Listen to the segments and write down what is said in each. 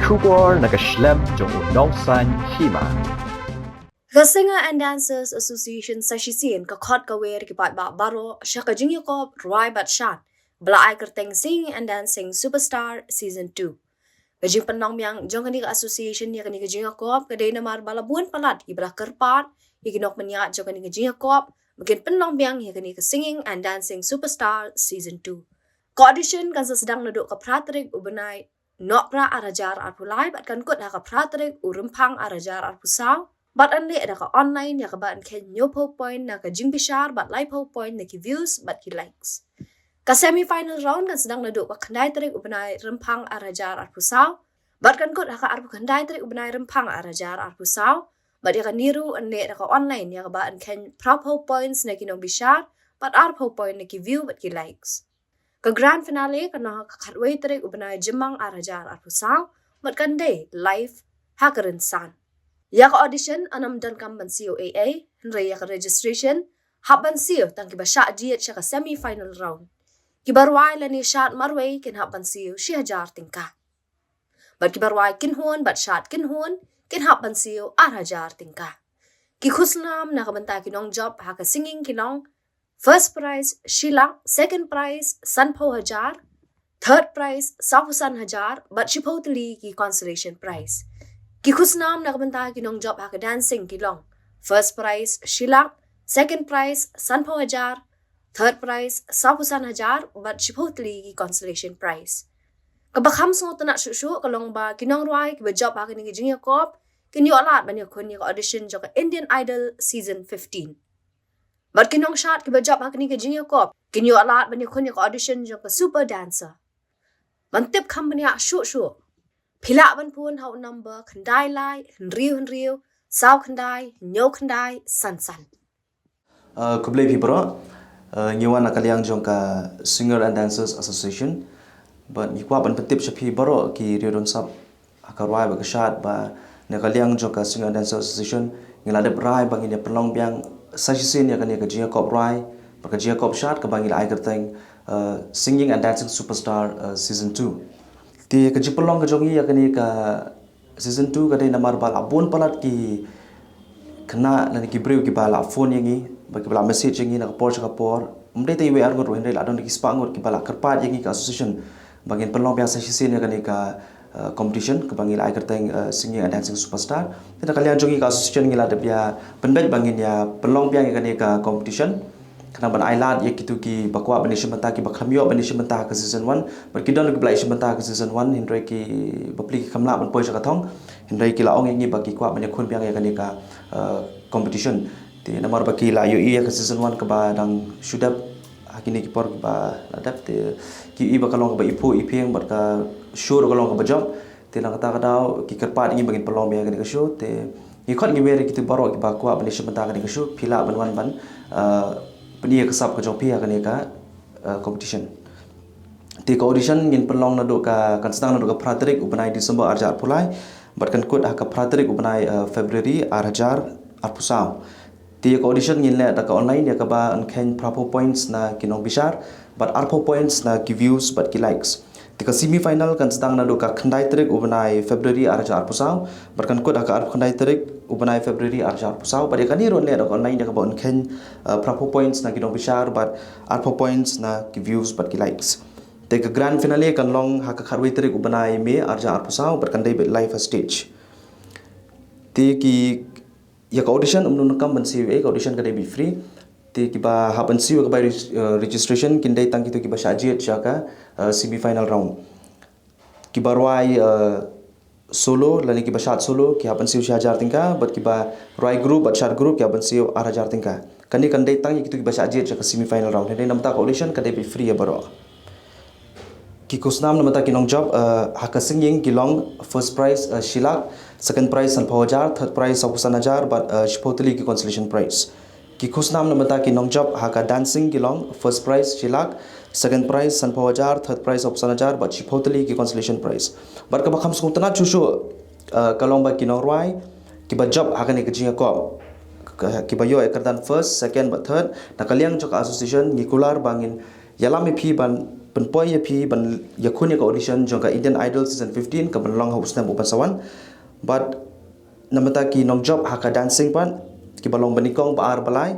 Kubor nakaslem jong unongsan hima. The Singer and Dancers Association sashisin ka khot ka wer ki pat ba baro shaka jingyo ko roi bat shan bla ai kerteng Singing and Dancing Superstar Season 2. Gajing penong yang jong kani ka association ya kani ka jingyo ko ka day na mar bala buan palat ki bla kerpat ki kinok menya jong kani ka jingyo ko makin penong yang ya kani ka Singing and Dancing Superstar Season 2. Ka audition kan sedang naduk ka pratrik ubenai nok pra arajar arpulai bat kan kut ha ka pratrik urempang arajar arpusau. But anli ada ka online ya ka ba ken nyopo point na ka jingbishar but lipo point na ki views but ki likes. Ka semi-final round kan sedang naduk ka kandai tarik ubenai rempang arajar arpusau. But kan kot ka arpu kandai tarik ubenai rempang arajar arpusau. But ya ka niru anli ada ka online ya ka ba ken propo points na ki nong bishar but arpo point na ki view but ki likes. Ka grand finale kan na ka khatway tarik ubenai jemang arajar arpusau but kan day live hakarin san. Ya ka audition anam dan kam ban COAA, henry ya ka registration, hab ban CEO tang kiba sya diet siya ka semi-final round. Kibarway la ni syat marway kin hab ban CEO siya jar tingka. Bat kibarway kinhuan bat syat kinhuan, kin hab ban CEO arajar tingka. Ki khusnam na kabanta kinong job ha ka singing kinong, first prize Shilang, second prize Sanpo Hajar, third prize Safusan Hajar, bat shipotali ki consolation prize. Ki khusnam na kabanta kinong job ha ka dancing kilong. First prize Shilang, second prize Sanpo Hajar, third prize Safusan Hajar, but shipotli ki consolation prize. Kabakham so tanak shushu kalong ba kinong ruai ki job ha ka ni jingya kop, kinyo alat ban yakun ka audition jo ka Indian Idol season 15. But kinong shot ki job ha ka ni jingya kop, kinyo alat ban yakun ka audition jo ka Super Dancer. Mantip company a shu. Pila ban pun hau number kandai lai henriu sau kandai nyo kandai san. Kublai pibro nyawan akaliang jong ka Singer and Dancers Association but ikwa ban petip shapi baro ki riodon sap akarwai ba kashat ba nakaliang jong ka Singer and Dancers Association ngilade rai bangin ya pelong biang sajisin ya kan ya ka jia kop rai ba ka jia kop shat ka bangil ai kerteng Singing and Dancing Superstar Season 2 ti ka jipelong ka jongi ya kani ka season 2 ka dai namar bal abun palat ki kena lan ki breu ki bala phone yangi ba ki bala message yangi na por ka por umdai tai we argot rohin dai la don ki spangot ki bala kerpat yangi ka association bangin pelong biasa sisi ya kani ka competition ka bangil ai kerteng Singing and Dancing Superstar ta kalian jongi ka association ngila de bia penbet bangin ya pelong biang kani ka competition kena ban ailat ya kitu ki bakwa bani shimanta ki bakhamyo bani shimanta ka season 1 berkidon ki blai shimanta ka season 1 hindrai ki bapli ki khamla ban poisa ka thong hindrai ki laong ngi baki kwa bani khun piang ya kani ka competition ti namar baki la yu ya ka season 1 ka ba dang shudap hakini ki por ba adap te ki i bakalong ka ba ipu ipeng bat ka show ka long ka ba job ti lang kata ka daw ki kerpat ngi bagin pelong ya kani ka show te ni khot ngi mere ki tu baro ki bakwa bani shimanta kani ka show pila ban wan ban penia kesap ke jopi akan ka competition ti ka audition ngin pelong na do ka kan sedang na do ka pratrik ubenai Disember arjar pulai batkan kut ka pratrik ubenai February arjar arpusau ti ka audition ngin le ka online ya ka ba an ken proper points na kinong bishar but arpo points na ki views but ki likes ti ka semi final kan sedang na do ka khandai trik ubenai February arjar arpusau batkan kut ka arp khandai trik ubenai February arjar pusau pada kani ron le dok online ka bon ken proper points na kinong bishar but arpo points na ki views but ki likes te ka grand finale kan long ha ka kharwai tarik ubenai me arjar pusau but kan dai live stage te ki ya ka audition umnu kam ban siwe ka audition ka dai be free te ki ba ha ban siwe ka by registration kin dai tang kitu ki ba shajiat ka semi final round ki barwai solo lani ki bashat solo ki hapan siu hajar tingka but ki ba roi group but shot group ki hapan siu hajar tingka kani kan dai tang ki tu ki bashat je ka semi final round dai namta ka audition ka dai be free baro ki kusnam namta ki nong job haka singing ki long first prize Shilak second prize Sanpo Hajar third prize Safusan Hajar but shipotli ki consolation prize ki kusnam namta ki nong job haka dancing ki long first prize Shilak second prize Sanpo Hajar third prize Safusan Hajar but shipotli ki consolation prize but ka bakham sung tana chushu kalong ba kinong ruai ki ba job haka ni kajinga ko ki ba yo ekardan first second but third na kaliang chok association ngikular bangin yalami phi ban ban poi ya phi ban yakun ya ka audition jong ka Indian Idol season 15 ka ban long house na bukan sawan but namata ki nong job haka dancing pan ki balong banikong baar balai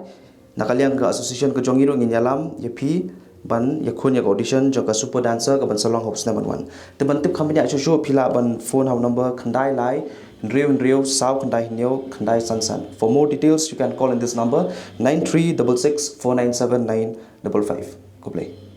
nakaliang ka association ka jong iro nginyalam ya phi ban yakun ya ka audition jong ka super dancer ka ban salong house na ban wan te ban tip khamnya show phila ban phone how number khandai lai Rio South Khandai Sansan. For more details, you can call in this number 9366 497 955. Go play.